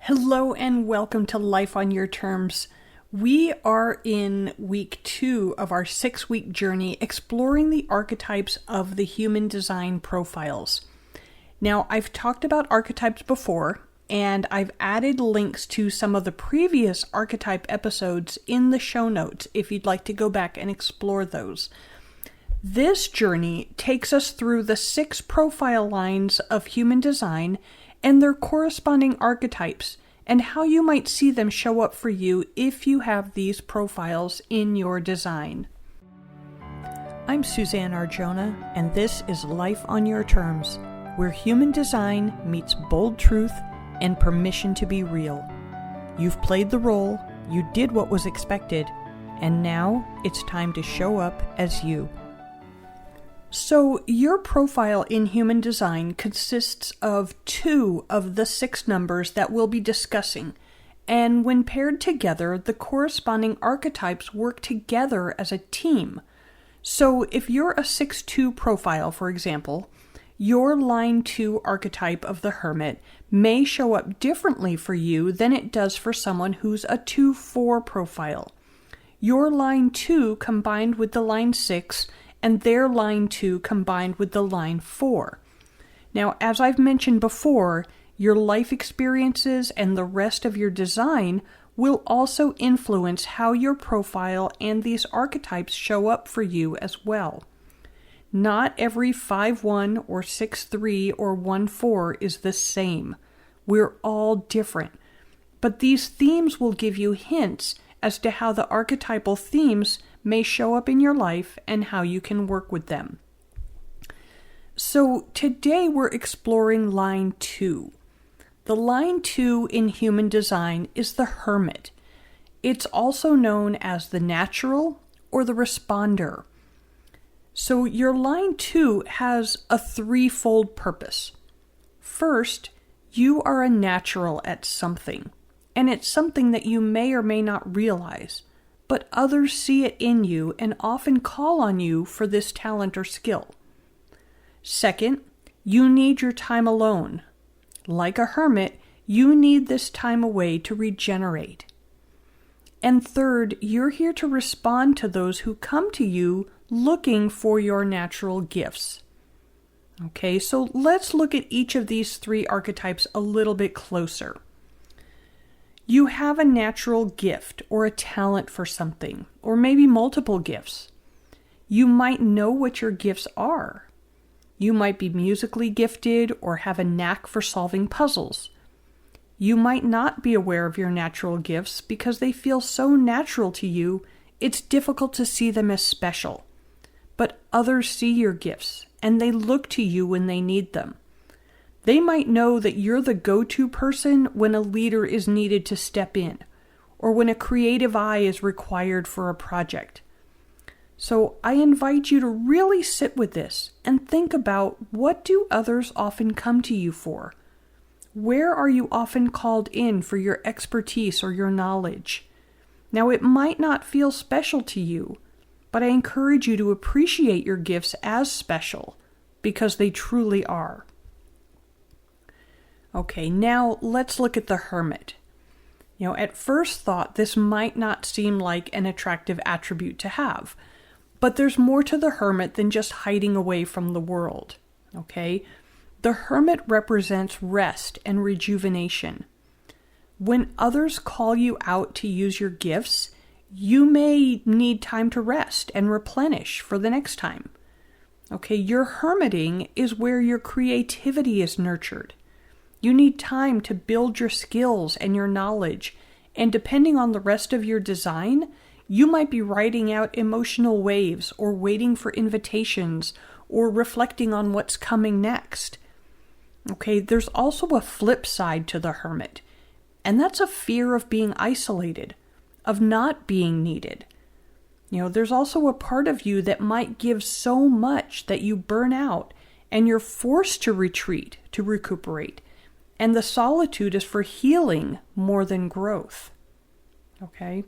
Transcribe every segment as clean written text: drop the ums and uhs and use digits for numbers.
Hello and welcome to Life on Your Terms. We are in week 2 of our 6-week journey exploring the archetypes of the human design profiles. Now, I've talked about archetypes before, and I've added links to some of the previous archetype episodes in the show notes if you'd like to go back and explore those. This journey takes us through the 6 profile lines of human design and their corresponding archetypes, and how you might see them show up for you if you have these profiles in your design. I'm Suzanne Arjona, and this is Life on Your Terms, where human design meets bold truth and permission to be real. You've played the role, you did what was expected, and now it's time to show up as you. So, your profile in human design consists of 2 of the 6 numbers that we'll be discussing, and when paired together, the corresponding archetypes work together as a team. So, if you're a 6-2 profile, for example, your line 2 archetype of the Hermit may show up differently for you than it does for someone who's a 2-4 profile. Your line 2 combined with the line 6 and their line 2 combined with the line 4. Now, as I've mentioned before, your life experiences and the rest of your design will also influence how your profile and these archetypes show up for you as well. Not every 5-1 or 6-3 or 1-4 is the same. We're all different. But these themes will give you hints as to how the archetypal themes may show up in your life and how you can work with them. So today we're exploring line 2. The line 2 in human design is the Hermit. It's also known as the natural or the responder. So your line 2 has a 3-fold purpose. First, you are a natural at something, and it's something that you may or may not realize, but others see it in you and often call on you for this talent or skill. Second, you need your time alone. Like a hermit, you need this time away to regenerate. And third, you're here to respond to those who come to you looking for your natural gifts. Okay, so let's look at each of these 3 archetypes a little bit closer. You have a natural gift or a talent for something, or maybe multiple gifts. You might know what your gifts are. You might be musically gifted or have a knack for solving puzzles. You might not be aware of your natural gifts because they feel so natural to you, it's difficult to see them as special. But others see your gifts, and they look to you when they need them. They might know that you're the go-to person when a leader is needed to step in, or when a creative eye is required for a project. So I invite you to really sit with this and think about, what do others often come to you for? Where are you often called in for your expertise or your knowledge? Now, it might not feel special to you, but I encourage you to appreciate your gifts as special, because they truly are. Okay, now let's look at the Hermit. At first thought, this might not seem like an attractive attribute to have, but there's more to the Hermit than just hiding away from the world. Okay? The Hermit represents rest and rejuvenation. When others call you out to use your gifts, you may need time to rest and replenish for the next time. Okay, your hermiting is where your creativity is nurtured. You need time to build your skills and your knowledge, and depending on the rest of your design, you might be riding out emotional waves or waiting for invitations or reflecting on what's coming next. Okay, there's also a flip side to the Hermit, and that's a fear of being isolated, of not being needed. There's also a part of you that might give so much that you burn out and you're forced to retreat, to recuperate. And the solitude is for healing more than growth. Okay?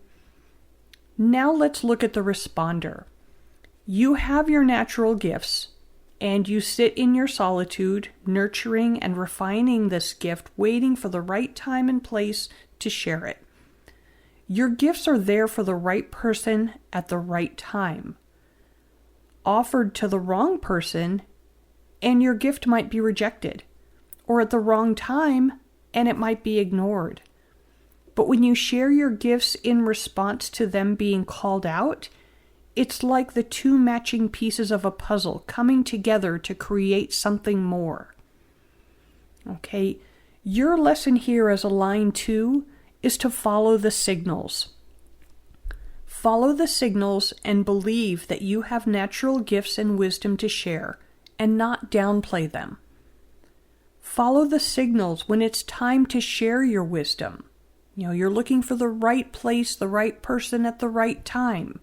Now let's look at the responder. You have your natural gifts, and you sit in your solitude, nurturing and refining this gift, waiting for the right time and place to share it. Your gifts are there for the right person at the right time. Offered to the wrong person, and your gift might be rejected, or at the wrong time, and it might be ignored. But when you share your gifts in response to them being called out, it's like the two matching pieces of a puzzle coming together to create something more. Okay, your lesson here as a line 2 is to follow the signals. Follow the signals and believe that you have natural gifts and wisdom to share, and not downplay them. Follow the signals when it's time to share your wisdom. You're looking for the right place, the right person at the right time.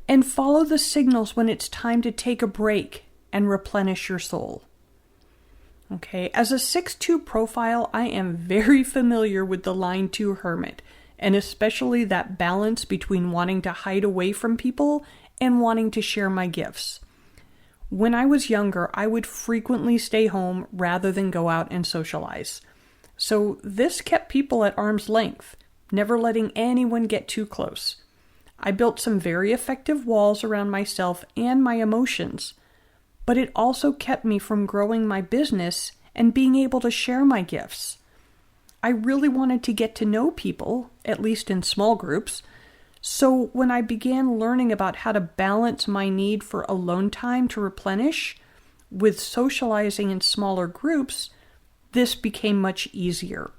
And follow the signals when it's time to take a break and replenish your soul. Okay, as a 6-2 profile, I am very familiar with the line 2 hermit, and especially that balance between wanting to hide away from people and wanting to share my gifts. When I was younger, I would frequently stay home rather than go out and socialize. So this kept people at arm's length, never letting anyone get too close. I built some very effective walls around myself and my emotions, but it also kept me from growing my business and being able to share my gifts. I really wanted to get to know people, at least in small groups, so when I began learning about how to balance my need for alone time to replenish with socializing in smaller groups, this became much easier.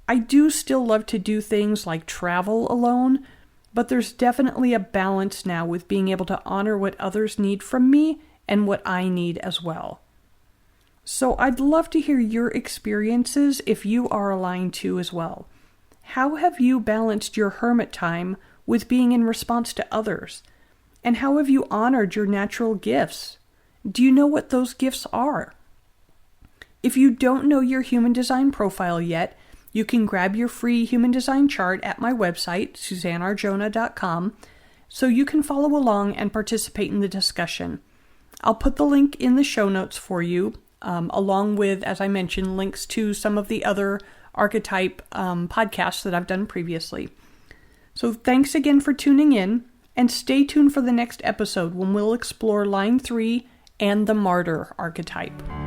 I do still love to do things like travel alone, but there's definitely a balance now with being able to honor what others need from me and what I need as well. So I'd love to hear your experiences if you are aligned to as well. How have you balanced your hermit time with being in response to others? And how have you honored your natural gifts? Do you know what those gifts are? If you don't know your human design profile yet, you can grab your free human design chart at my website, suzannearjona.com, so you can follow along and participate in the discussion. I'll put the link in the show notes for you, along with, as I mentioned, links to some of the other archetype podcasts that I've done previously. So thanks again for tuning in, and stay tuned for the next episode when we'll explore line 3 and the martyr archetype.